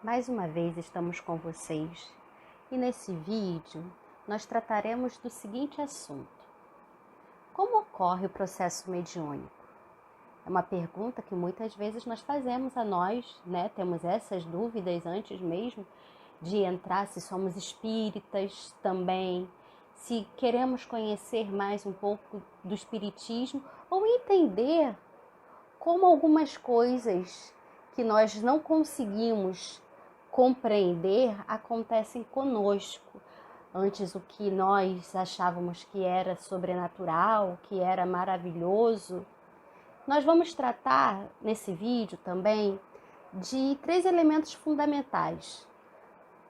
Mais uma vez estamos com vocês e nesse vídeo nós trataremos do seguinte assunto: como ocorre o processo mediúnico? É uma pergunta que muitas vezes nós fazemos a nós, né? Temos essas dúvidas antes mesmo de entrar, se somos espíritas também, se queremos conhecer mais um pouco do espiritismo ou entender como algumas coisas que nós não conseguimos compreender acontecem conosco. Antes, o que nós achávamos que era sobrenatural, que era maravilhoso. Nós vamos tratar nesse vídeo também de 3 elementos fundamentais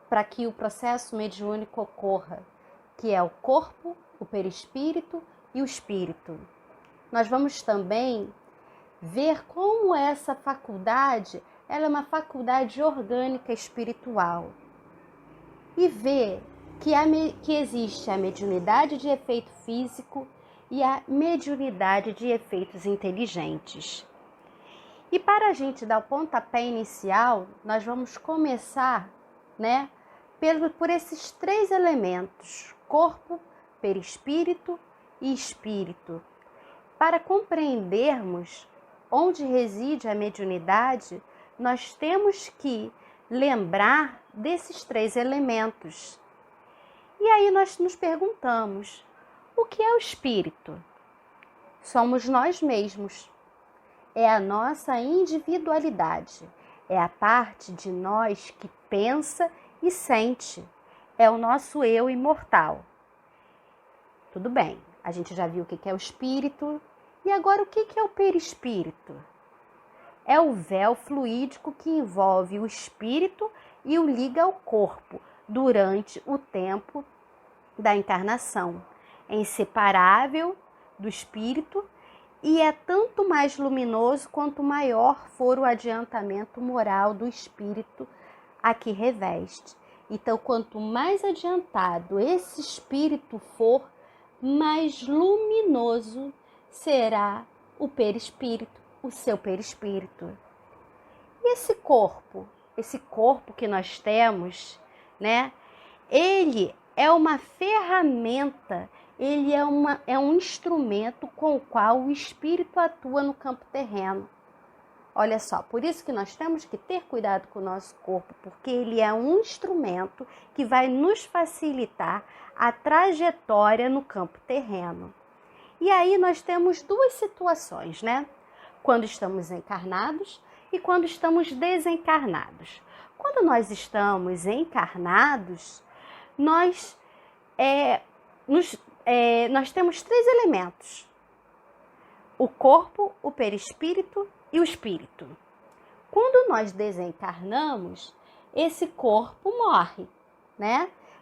para que o processo mediúnico ocorra, que é o corpo, o perispírito e o espírito. Nós vamos também ver como essa faculdade ela é uma faculdade orgânica espiritual e ver que existe a mediunidade de efeito físico e a mediunidade de efeitos inteligentes. E para a gente dar o pontapé inicial, nós vamos começar, por esses 3 elementos: corpo, perispírito e espírito. Para compreendermos onde reside a mediunidade, nós temos que lembrar desses 3 elementos. E aí nós nos perguntamos: o que é o espírito? Somos nós mesmos. É a nossa individualidade. É a parte de nós que pensa e sente. É o nosso eu imortal. Tudo bem, a gente já viu o que é o espírito. E agora o que é o perispírito? É o véu fluídico que envolve o espírito e o liga ao corpo durante o tempo da encarnação. É inseparável do espírito e é tanto mais luminoso quanto maior for o adiantamento moral do espírito a que reveste. Então, quanto mais adiantado esse espírito for, mais luminoso será o perispírito, o seu perispírito. E esse corpo que nós temos, ele é uma ferramenta, ele é um instrumento com o qual o espírito atua no campo terreno. Olha só, por isso que nós temos que ter cuidado com o nosso corpo, porque ele é um instrumento que vai nos facilitar a trajetória no campo terreno. E aí nós temos 2 situações, Quando estamos encarnados e quando estamos desencarnados. Quando nós estamos encarnados, nós temos 3 elementos: o corpo, o perispírito e o espírito. Quando nós desencarnamos, esse corpo morre,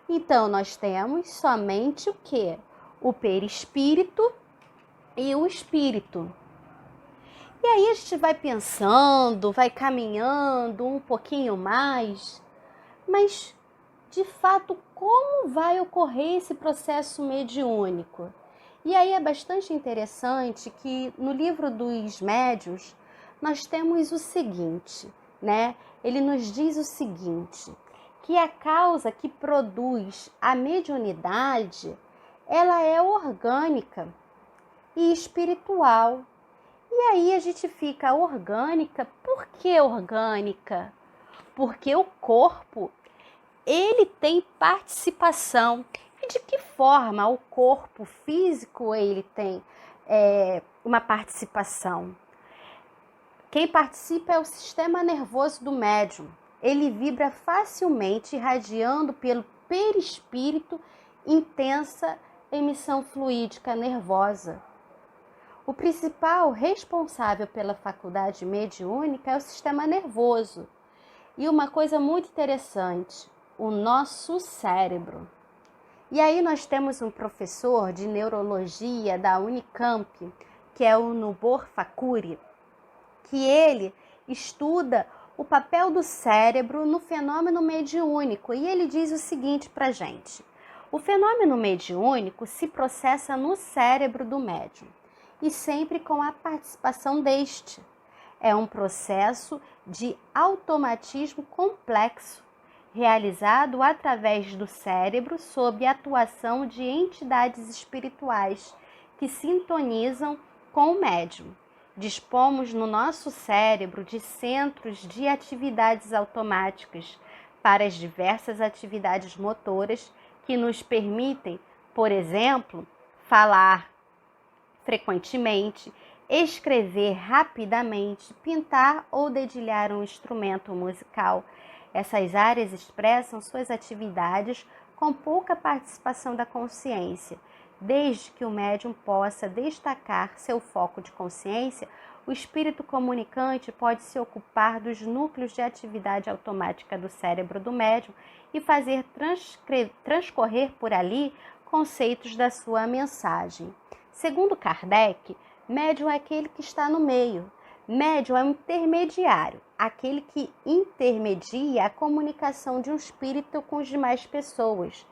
Então nós temos somente o quê? O perispírito e o espírito. E aí a gente vai pensando, vai caminhando um pouquinho mais, mas de fato como vai ocorrer esse processo mediúnico? E aí é bastante interessante que no livro dos médiuns nós temos o seguinte, Ele nos diz o seguinte, que a causa que produz a mediunidade, ela é orgânica e espiritual. E aí a gente fica orgânica. Por que orgânica? Porque o corpo, ele tem participação. E de que forma o corpo físico ele tem uma participação? Quem participa é o sistema nervoso do médium. Ele vibra facilmente, irradiando pelo perispírito intensa emissão fluídica nervosa. O principal responsável pela faculdade mediúnica é o sistema nervoso. E uma coisa muito interessante, o nosso cérebro. E aí nós temos um professor de neurologia da Unicamp, que é o Nubor Fakuri, que ele estuda o papel do cérebro no fenômeno mediúnico. E ele diz o seguinte para a gente: o fenômeno mediúnico se processa no cérebro do médium, e sempre com a participação deste. é um processo de automatismo complexo, realizado através do cérebro sob a atuação de entidades espirituais que sintonizam com o médium. Dispomos no nosso cérebro de centros de atividades automáticas para as diversas atividades motoras que nos permitem, por exemplo, falar frequentemente, escrever rapidamente, pintar ou dedilhar um instrumento musical. Essas áreas expressam suas atividades com pouca participação da consciência. Desde que o médium possa destacar seu foco de consciência, o espírito comunicante pode se ocupar dos núcleos de atividade automática do cérebro do médium e fazer transcorrer por ali conceitos da sua mensagem. Segundo Kardec, médium é aquele que está no meio. Médium é um intermediário, aquele que intermedia a comunicação de um espírito com as demais pessoas.